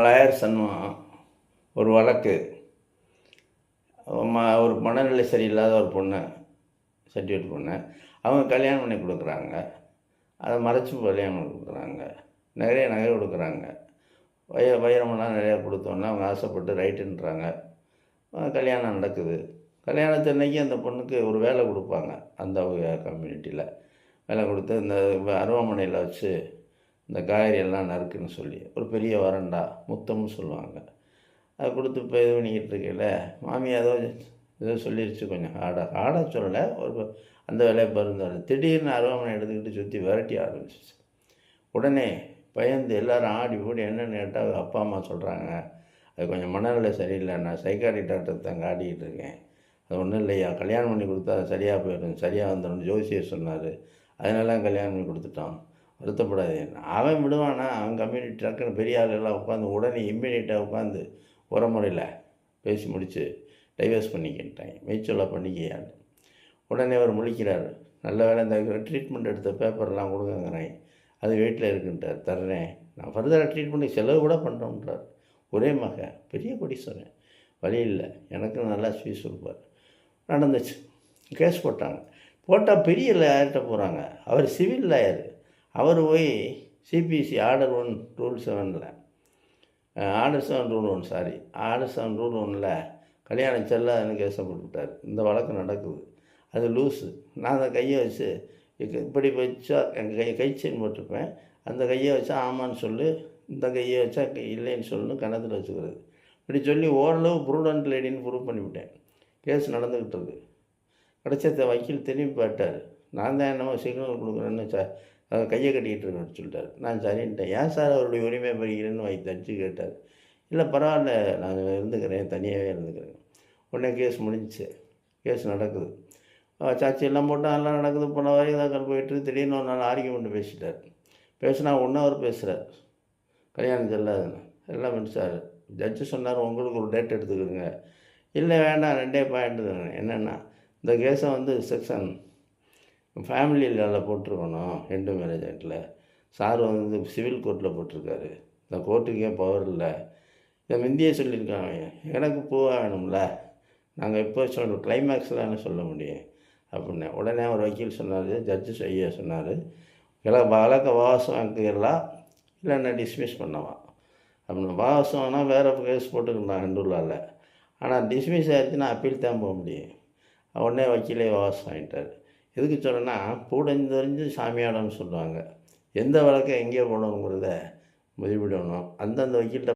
Lawyer Shanmugam ஒரு வழக்கு. ஒரு மனநிலை சரியில்லாத ஒரு பொண்ணு, சர்டிஃபிகேட் பொண்ணு, அவங்க கல்யாணம் பண்ணி கொடுக்குறாங்க. அதை மறைச்சி கல்யாணம் பண்ணி கொடுக்குறாங்க. நிறைய நகை கொடுக்குறாங்க. வைரமெல்லாம் நிறையா கொடுத்தோன்னே அவங்க ஆசைப்பட்டு ரைட்டுன்றாங்க. கல்யாணம் நடக்குது. கல்யாணத்தன்னைக்கு அந்த பொண்ணுக்கு ஒரு வேலை கொடுப்பாங்க. அந்த கம்யூனிட்டியில் வேலை கொடுத்து இந்த அருவாமனையில் வச்சு இந்த காய்கறியெல்லாம் நறுக்குன்னு சொல்லி ஒரு பெரிய வரண்டா முத்தம்னு சொல்லுவாங்க. அதை கொடுத்து இப்போ இது பண்ணிக்கிட்டு இருக்கையில் மாமி ஏதோ சொல்லிடுச்சு. கொஞ்சம் ஹார்டாக சொல்லலை, ஒரு அந்த வேலையை பருந்தாரு. திடீர்னு அருவாமனை எடுத்துக்கிட்டு சுற்றி விரட்டி ஆரம்பிச்சிச்சு. உடனே பயந்து எல்லோரும் ஆடி போடி என்னென்னு கேட்டால் அப்பா அம்மா சொல்கிறாங்க, அது கொஞ்சம் மனநிலை சரியில்லை, நான் சைக்காட்ரிக் டாக்டர் தான் காட்டிக்கிட்டு இருக்கேன், அது ஒன்றும் இல்லையா, கல்யாணம் பண்ணி கொடுத்தா அது சரியாக போயிடும், சரியாக வந்துடும் ஜோசியர் சொன்னார், அதனால கல்யாணம் பண்ணி கொடுத்துட்டோம், வருத்தப்படாது. அவன் விடுவானா? அவன் கம்யூனிட்டி டக்குன்னு பெரிய ஆளுலாம் உட்காந்து உடனே இம்மிடியட்டாக உட்காந்து உரமுறையில் பேசி முடித்து டைவர்ஸ் பண்ணிக்கிட்டாங்க. மெய்ச்சொல்லாக பண்ணிக்கையான்னு உடனே அவர் முழிக்கிறார். நல்ல வேலை இந்த ட்ரீட்மெண்ட் எடுத்த பேப்பர்லாம் கொடுங்கங்கிறேன், அது வீட்டில் இருக்குன்ட்டார், தர்றேன், நான் ஃபர்தராக ட்ரீட்மெண்ட்டுக்கு செலவு கூட பண்ணுறோன்றார். ஒரே பெரிய கோடீஸ்வரன், வழி இல்லை, எனக்கும் நல்லா ஃபீஸ் கொடுப்பார். நடந்துச்சு. கேஸ் போட்டால் பெரிய லாயர்கிட்ட போகிறாங்க. அவர் சிவில் லாயர். அவர் போய் CPC order 1 rule 7 order 7 rule 1 order 7 rule 1 கல்யாணம் செல்லாதுன்னு கேஸை போட்டுவிட்டார். இந்த வழக்கு நடக்குது. அது லூஸு. நான் அந்த கையை வச்சு இப்படி வச்சா எங்கள் கை செயின் போட்டிருப்பேன், அந்த கையை வச்சா ஆமான்னு சொல்லு, இந்த கையை வச்சா இல்லைன்னு சொல்லணும், கணத்தில் வச்சுக்கிறது. இப்படி சொல்லி ஓரளவு ப்ரூடண்ட் லேடின்னு ப்ரூவ் பண்ணிவிட்டேன். கேஸ் நடந்துக்கிட்டு இருக்கு. கிடைச்ச வக்கீல் திரும்பி பார்த்தார். நான் தான் என்னமோ சிக்னல் கொடுக்குறேன்னு கையை கட்டிக்கிட்டு இருக்கேன்னு சொல்லிட்டார். நான் சரின்ட்டேன். ஏன் சார் அவருடைய உரிமை பறிக்கிறேன்னு தச்சு கேட்டார். இல்லை பரவாயில்ல, நான் இருந்துக்கிறேன், தனியாகவே இருந்துக்கிறேன். உடனே கேஸ் முடிஞ்சிச்சு. கேஸ் நடக்குது. சாட்சி எல்லாம் போட்டால் எல்லாம் நடக்குது. போன வரைக்கும் போயிட்டு திடீர்னு ஒரு நாள் ஆர்கியூமெண்ட் பேசிட்டார். பேசினா 1 ஹவர் பேசுகிறார். கல்யாணம் செல்லாதுன்னு எல்லாம் முடிச்சார். ஜட்ஜு சொன்னார், உங்களுக்கு ஒரு டேட் எடுத்துக்கிடுங்க. இல்லை வேண்டாம், 2 பாயிண்ட் தானே. என்னென்னா, இந்த கேஸை செக்ஷன் ஃபேமிலி லாவில் போட்டிருக்கணும், எண்டு மேரேஜ் ஆக்டில். சார் சிவில் கோர்ட்டில் போட்டிருக்காரு. இந்த கோர்ட்டுக்கே பவர் இல்லை. இதை முந்தியே சொல்லியிருக்காங்க. எனக்கு பூவாக வேணும்ல, நாங்கள் இப்போ கிளைமேக்ஸில் என்ன சொல்ல முடியும் அப்படின்னு. உடனே ஒரு வக்கீல் சொன்னார், ஜட்ஜு ஐயா சொன்னார், வழக்க வாசம் வாங்கிக்கலாம், இல்லைன்னா டிஸ்மிஸ் பண்ணவா அப்படின்னு. வாசம்னா வேறு கேஸ் போட்டுக்கலாம் ஹெண்டூலாவில். ஆனால் டிஸ்மிஸ் ஆகிடுச்சுன்னா அப்பீல் தான் போக முடியும். உடனே வக்கீலே வாசம் வாங்கிட்டார். எதுக்கு சொல்லணும்னா, பூடஞ்சு சாமியாடன்னு சொல்லுவாங்க. எந்த வழக்கை எங்கே போடணுங்கிறத முடிவிடணும். அந்தந்த வக்கீல்கிட்ட